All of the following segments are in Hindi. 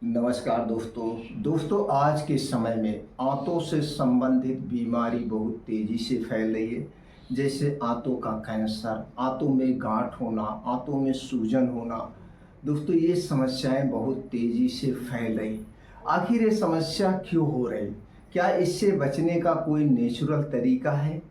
नमस्कार दोस्तों आज के समय में आंतों से संबंधित बीमारी बहुत तेज़ी से फैल रही है। जैसे आंतों का कैंसर, आंतों में गांठ होना, आंतों में सूजन होना। दोस्तों ये समस्याएं बहुत तेज़ी से फैल रही। आखिर ये समस्या क्यों हो रही? क्या इससे बचने का कोई नेचुरल तरीका है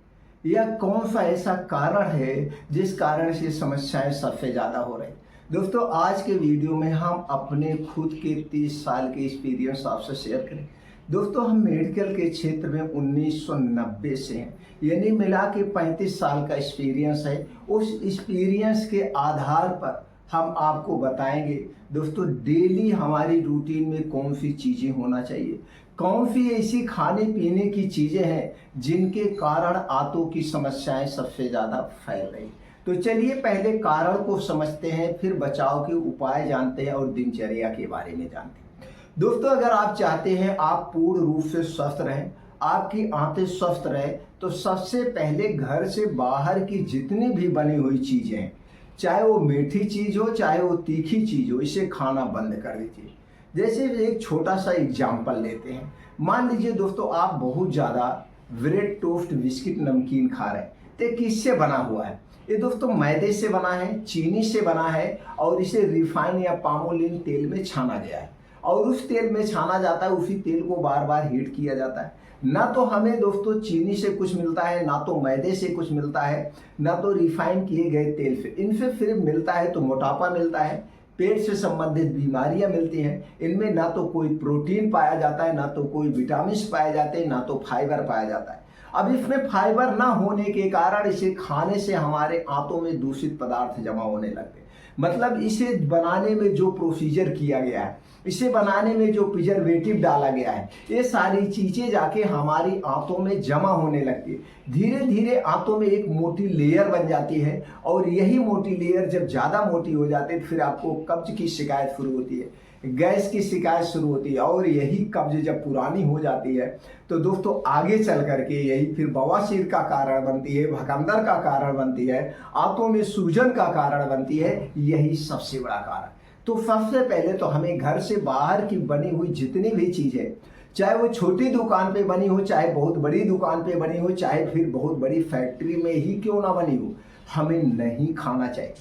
या कौन सा ऐसा कारण है जिस कारण से समस्याएं सबसे ज़्यादा हो रही? दोस्तों आज के वीडियो में हम अपने खुद के 30 साल के एक्सपीरियंस आपसे शेयर करें। दोस्तों हम मेडिकल के क्षेत्र में 1990 से हैं, यानी मिला के 35 साल का एक्सपीरियंस है। उस एक्सपीरियंस के आधार पर हम आपको बताएंगे दोस्तों डेली हमारी रूटीन में कौन सी चीज़ें होना चाहिए, कौन सी ऐसी खाने पीने की चीज़ें हैं जिनके कारण आंतों की समस्याएं सबसे ज़्यादा फैल रही। तो चलिए पहले कारण को समझते हैं, फिर बचाव के उपाय जानते हैं और दिनचर्या के बारे में जानते हैं। दोस्तों अगर आप चाहते हैं आप पूर्ण रूप से स्वस्थ रहें, आपकी आंतें स्वस्थ रहे, तो सबसे पहले घर से बाहर की जितनी भी बनी हुई चीज़ें हैं, चाहे वो मीठी चीज़ हो चाहे वो तीखी चीज़ हो, इसे खाना बंद कर दीजिए। जैसे एक छोटा सा एग्जाम्पल लेते हैं। मान लीजिए दोस्तों आप बहुत ज़्यादा ब्रेड टोस्ट बिस्किट नमकीन खा रहे हैं, तो किससे बना हुआ है? ये दोस्तों मैदे से बना है, चीनी से बना है और इसे रिफाइन या पामोलिन तेल में छाना गया है और उस तेल में छाना जाता है। उसी तेल को बार बार हीट किया जाता है। ना तो हमें दोस्तों चीनी से कुछ मिलता है, ना तो मैदे से कुछ मिलता है, ना तो रिफाइन किए गए तेल से। इनसे सिर्फ मिलता है तो मोटापा मिलता है, पेट से संबंधित बीमारियां मिलती हैं। इनमें ना तो कोई प्रोटीन पाया जाता है, ना तो कोई विटामिन पाए जाते हैं, ना तो फाइबर पाया जाता है। अब इसमें फाइबर ना होने के कारण इसे खाने से हमारे आंतों में दूषित पदार्थ जमा होने लगते हैं। मतलब इसे बनाने में जो प्रोसीजर किया गया है, इसे बनाने में जो प्रिजर्वेटिव डाला गया है, ये सारी चीज़ें जाके हमारी आंतों में जमा होने लगती है। धीरे धीरे आंतों में एक मोटी लेयर बन जाती है और यही मोटी लेयर जब ज़्यादा मोटी हो जाती है फिर आपको कब्ज की शिकायत शुरू होती है, गैस की शिकायत शुरू होती है और यही कब्ज जब पुरानी हो जाती है तो दोस्तों आगे चल करके यही फिर बवासीर का कारण बनती है, भगंदर का कारण बनती है, आंतों में सूजन का कारण बनती है। यही सबसे बड़ा कारण। तो सबसे पहले तो हमें घर से बाहर की बनी हुई जितनी भी चीज़ें, चाहे वो छोटी दुकान पे बनी हो, चाहे बहुत बड़ी दुकान पे बनी हो, चाहे फिर बहुत बड़ी फैक्ट्री में ही क्यों ना बनी हो, हमें नहीं खाना चाहिए।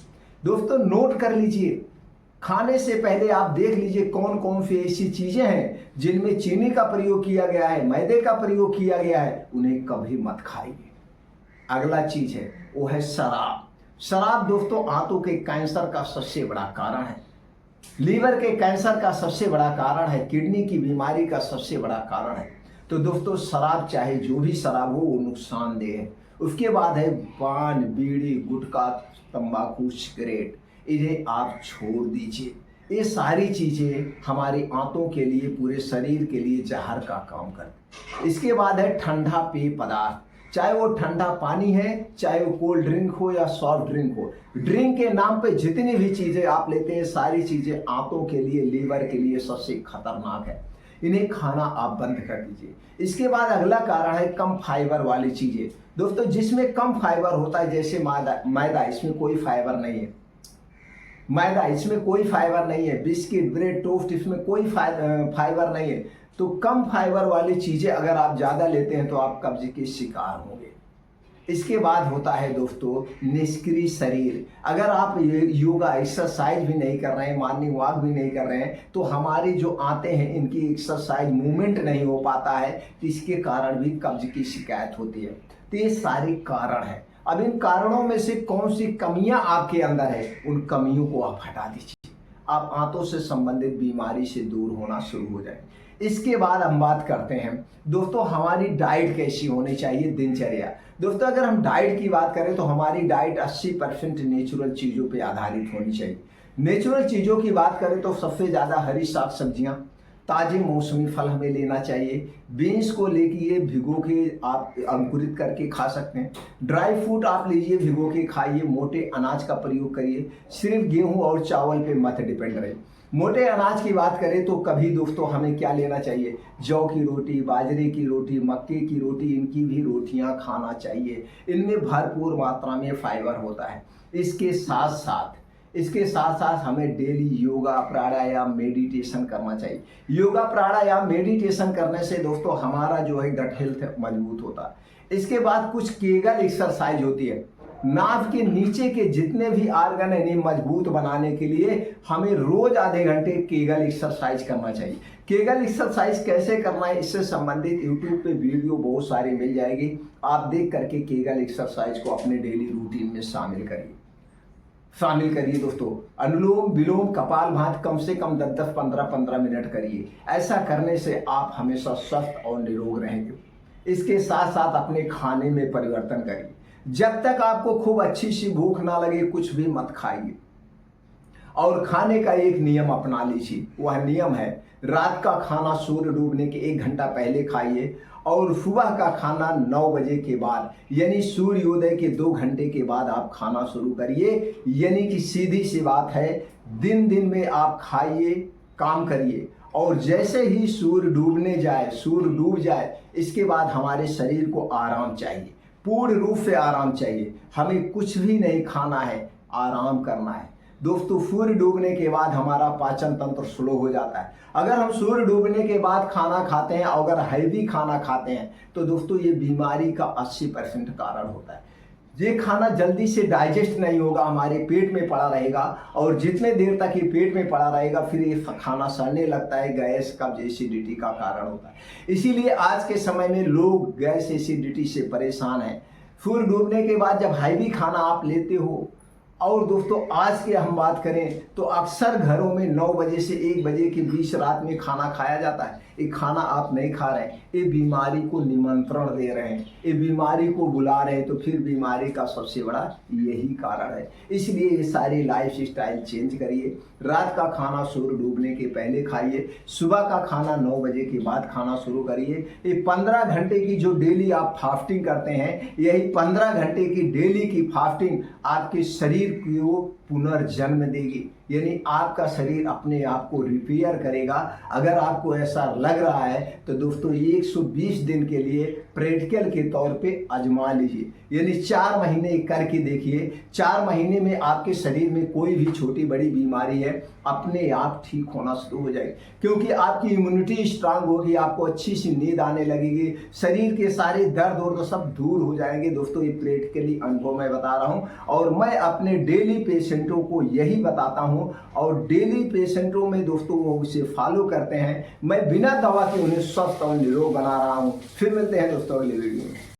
दोस्तों नोट कर लीजिए, खाने से पहले आप देख लीजिए कौन कौन सी ऐसी चीज़ें हैं जिनमें चीनी का प्रयोग किया गया है, मैदे का प्रयोग किया गया है, उन्हें कभी मत खाइए। अगला चीज़ है वो है शराब। शराब दोस्तों आंतों के कैंसर का सबसे बड़ा कारण है, लीवर के कैंसर का सबसे बड़ा कारण है, किडनी की बीमारी का सबसे बड़ा कारण है। तो दोस्तों शराब चाहे जो भी शराब हो वो नुकसानदेह है। उसके बाद है पान, बीड़ी, गुटखा, तंबाकू, सिगरेट, इन्हें आप छोड़ दीजिए। ये सारी चीज़ें हमारी आंतों के लिए, पूरे शरीर के लिए जहर का काम करती हैं। इसके बाद है ठंडा पेय पदार्थ, चाहे वो ठंडा पानी है, चाहे वो कोल्ड ड्रिंक हो या सॉफ्ट ड्रिंक हो। ड्रिंक के नाम पे जितनी भी चीज़ें आप लेते हैं सारी चीज़ें आंतों के लिए, लीवर के लिए सबसे खतरनाक है। इन्हें खाना आप बंद कर दीजिए। इसके बाद अगला कारण है कम फाइबर वाली चीज़ें। दोस्तों जिसमें कम फाइबर होता है, जैसे मैदा, इसमें कोई फाइबर नहीं है। मैदा इसमें कोई फाइबर नहीं है, बिस्किट, ब्रेड, टोस्ट, इसमें कोई फाइबर नहीं है। तो कम फाइबर वाली चीज़ें अगर आप ज़्यादा लेते हैं तो आप कब्ज के शिकार होंगे। इसके बाद होता है दोस्तों निष्क्रिय शरीर। अगर आप योगा एक्सरसाइज भी नहीं कर रहे हैं, मॉर्निंग वॉक भी नहीं कर रहे हैं, तो हमारी जो आंतें हैं इनकी एक्सरसाइज मूवमेंट नहीं हो पाता है, तो इसके कारण भी कब्ज की शिकायत होती है। तो ये सारे कारण हैं। अब इन कारणों में से कौन सी कमियां आपके अंदर है, उन कमियों को आप हटा दीजिए, आप आंतों से संबंधित बीमारी से दूर होना शुरू हो जाए। इसके बाद हम बात करते हैं दोस्तों हमारी डाइट कैसी होनी चाहिए, दिनचर्या। दोस्तों अगर हम डाइट की बात करें तो हमारी डाइट 80% नेचुरल चीज़ों पे आधारित होनी चाहिए। नेचुरल चीज़ों की बात करें तो सबसे ज़्यादा हरी साग सब्जियाँ, ताज़े मौसमी फल हमें लेना चाहिए। बीन्स को लेके भिगो के आप अंकुरित करके खा सकते हैं। ड्राई फ्रूट आप लीजिए, भिगो के खाइए। मोटे अनाज का प्रयोग करिए, सिर्फ गेहूं और चावल पे मत डिपेंड रहे। मोटे अनाज की बात करें तो कभी दोस्तों हमें क्या लेना चाहिए, जौ की रोटी, बाजरे की रोटी, मक्के की रोटी, इनकी भी रोटियां खाना चाहिए। इनमें भरपूर मात्रा में फाइबर होता है। इसके साथ साथ इसके साथ साथ हमें डेली योगा प्राणायाम मेडिटेशन करना चाहिए। योगा प्राणायाम मेडिटेशन करने से दोस्तों हमारा जो है गट हेल्थ मजबूत होता है। इसके बाद कुछ केगल एक्सरसाइज होती है। नाभ के नीचे के जितने भी आर्गन है मजबूत बनाने के लिए हमें रोज आधे घंटे केगल एक्सरसाइज करना चाहिए। केगल एक्सरसाइज कैसे करना है इससे संबंधित यूट्यूब पे वीडियो बहुत सारी मिल जाएगी, आप देख करके केगल एक्सरसाइज को अपने डेली रूटीन में शामिल करिए दोस्तों। अनुलोम विलोम कपालभाति कम से कम 10-10 15-15 मिनट करिए। ऐसा करने से आप हमेशा स्वस्थ और निरोग रहेंगे। इसके साथ साथ अपने खाने में परिवर्तन करिए। जब तक आपको खूब अच्छी सी भूख ना लगे कुछ भी मत खाइए, और खाने का एक नियम अपना लीजिए। वह नियम है रात का खाना सूर्य डूबने के 1 घंटा पहले खाइए और सुबह का खाना 9 बजे के बाद, यानी सूर्योदय के 2 घंटे के बाद आप खाना शुरू करिए। यानी कि सीधी सी बात है, दिन में आप खाइए, काम करिए, और जैसे ही सूर्य डूब जाए इसके बाद हमारे शरीर को आराम चाहिए, पूर्ण रूप से आराम चाहिए। हमें कुछ भी नहीं खाना है, आराम करना है दोस्तों। सूर्य डूबने के बाद हमारा पाचन तंत्र स्लो हो जाता है। अगर हम सूर्य डूबने के बाद खाना खाते हैं, अगर हैवी खाना खाते हैं तो दोस्तों ये बीमारी का 80% कारण होता है। ये खाना जल्दी से डाइजेस्ट नहीं होगा, हमारे पेट में पड़ा रहेगा, और जितने देर तक ये पेट में पड़ा रहेगा फिर ये खाना सड़ने लगता है, गैस कब्ज एसिडिटी का कारण होता है। इसीलिए आज के समय में लोग गैस एसिडिटी से परेशान हैं। सूर्य डूबने के बाद जब हैवी खाना आप लेते हो, और दोस्तों आज की हम बात करें तो अक्सर घरों में 9 बजे से 1 बजे के बीच रात में खाना खाया जाता है। ये खाना आप नहीं खा रहे हैं, ये बीमारी को निमंत्रण दे रहे हैं, ये बीमारी को बुला रहे हैं, तो फिर बीमारी का सबसे बड़ा यही कारण है। इसलिए ये सारी लाइफ स्टाइल चेंज करिए। रात का खाना सूर्य डूबने के पहले खाइए, सुबह का खाना 9 बजे के बाद खाना शुरू करिए। ये 15 घंटे की जो डेली आप फास्टिंग करते हैं, यही 15 घंटे की डेली की फास्टिंग आपके शरीर को पुनर्जन्म देगी, यानी आपका शरीर अपने आप को रिपेयर करेगा। अगर आपको ऐसा लग रहा है तो दोस्तों 120 दिन के लिए प्रैक्टिकल के तौर पे आजमा लीजिए, यानी 4 महीने करके देखिए। 4 महीने में आपके शरीर में कोई भी छोटी बड़ी बीमारी है अपने आप ठीक होना शुरू हो जाएगी, क्योंकि आपकी इम्यूनिटी स्ट्रांग होगी, आपको अच्छी सी नींद आने लगेगी, शरीर के सारे दर्द वर्द सब दूर हो जाएंगे। दोस्तों ये प्रैक्टिकली अनुभव मैं बता रहा हूँ, और मैं अपने डेली पेशेंटों को यही बताता हूँ, और डेली पेशेंटों में दोस्तों वो उसे फॉलो करते हैं। मैं बिना दवा के उन्हें स्वस्थ और निरोग बना रहा हूँ। फिर मिलते हैं दोस्तों अगले वीडियो में।